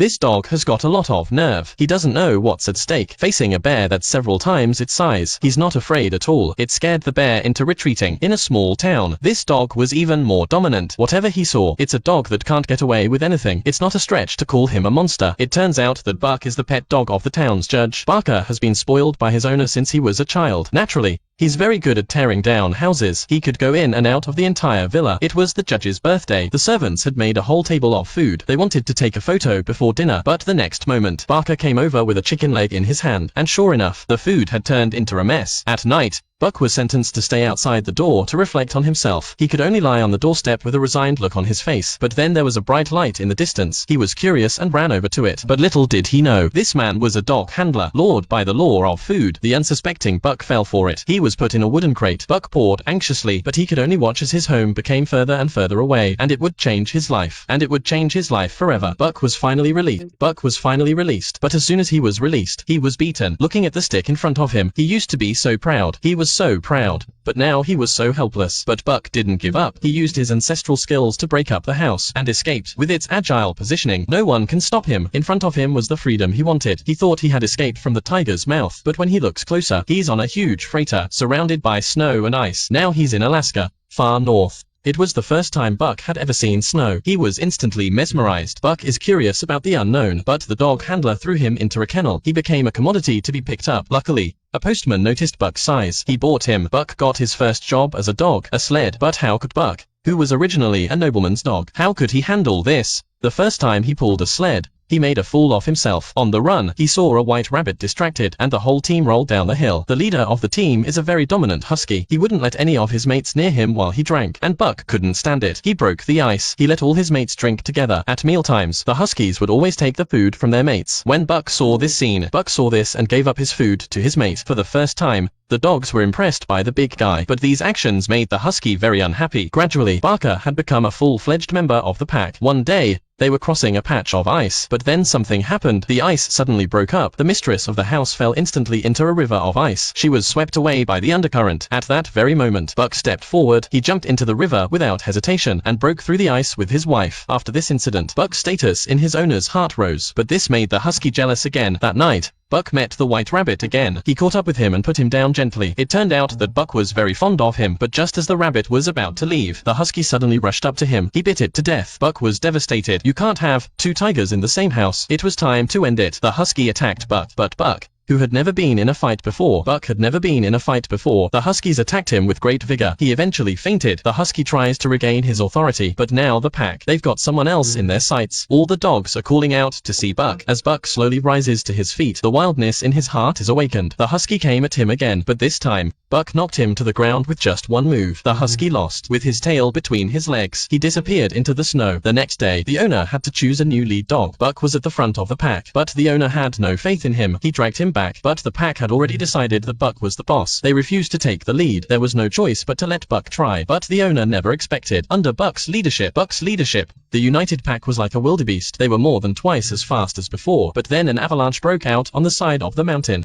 This dog has got a lot of nerve. He doesn't know what's at stake. Facing a bear that's several times its size, he's not afraid at all. It scared the bear into retreating. In a small town, this dog was even more dominant. Whatever he saw, it's a dog that can't get away with anything. It's not a stretch to call him a monster. It turns out that Buck is the pet dog of the town's judge. Barker has been spoiled by his owner since he was a child. Naturally, he's very good at tearing down houses. He could go in and out of the entire villa. It was the judge's birthday. The servants had made a whole table of food. They wanted to take a photo before dinner, but the next moment, Barker came over with a chicken leg in his hand, and sure enough, the food had turned into a mess. At night, Buck was sentenced to stay outside the door to reflect on himself. He could only lie on the doorstep with a resigned look on his face. But then there was a bright light in the distance. He was curious and ran over to it. But little did he know, this man was a dog handler, lured by the lure of food. The unsuspecting Buck fell for it. He was put in a wooden crate. Buck pawed anxiously, but he could only watch as his home became further and further away, and it would change his life. And it would change his life forever. Buck was finally released. But as soon as he was released, he was beaten. Looking at the stick in front of him, he used to be so proud. He was so proud. But now he was so helpless. But Buck didn't give up. He used his ancestral skills to break up the house, and escaped. With its agile positioning, no one can stop him. In front of him was the freedom he wanted. He thought he had escaped from the tiger's mouth, but when he looks closer, he's on a huge freighter, surrounded by snow and ice. Now he's in Alaska, far north. It was the first time Buck had ever seen snow. He was instantly mesmerized. Buck is curious about the unknown, but the dog handler threw him into a kennel. He became a commodity to be picked up. Luckily, a postman noticed Buck's size. He bought him. Buck got his first job as a dog, a sled. But how could Buck, who was originally a nobleman's dog, how could he handle this? The first time he pulled a sled, he made a fool of himself. On the run, he saw a white rabbit distracted, and the whole team rolled down the hill. The leader of the team is a very dominant husky. He wouldn't let any of his mates near him while he drank, and Buck couldn't stand it. He broke the ice. He let all his mates drink together. At mealtimes, the huskies would always take the food from their mates. When Buck saw this scene, Buck saw this and gave up his food to his mate. For the first time, the dogs were impressed by the big guy, but these actions made the husky very unhappy. Gradually, Barker had become a full-fledged member of the pack. One day, they were crossing a patch of ice, but then something happened. The ice suddenly broke up. The mistress of the house fell instantly into a river of ice. She was swept away by the undercurrent. At that very moment, Buck stepped forward. He jumped into the river without hesitation and broke through the ice with his wife. After this incident, Buck's status in his owner's heart rose, but this made the husky jealous again. That night, Buck met the white rabbit again. He caught up with him and put him down gently. It turned out that Buck was very fond of him, but just as the rabbit was about to leave, the husky suddenly rushed up to him. He bit it to death. Buck was devastated. You can't have two tigers in the same house. It was time to end it. The husky attacked Buck, but Buck, who had never been in a fight before. The huskies attacked him with great vigor. He eventually fainted. The husky tries to regain his authority, but now the pack, they've got someone else in their sights. All the dogs are calling out to see Buck. As Buck slowly rises to his feet, the wildness in his heart is awakened. The husky came at him again, but this time, Buck knocked him to the ground with just one move. The husky lost. With his tail between his legs, he disappeared into the snow. The next day, the owner had to choose a new lead dog. Buck was at the front of the pack, but the owner had no faith in him. He dragged him back, but the pack had already decided that Buck was the boss. They refused to take the lead. There was no choice but to let Buck try, but the owner never expected. Under Buck's leadership, the united pack was like a wildebeest. They were more than twice as fast as before, but then an avalanche broke out on the side of the mountain.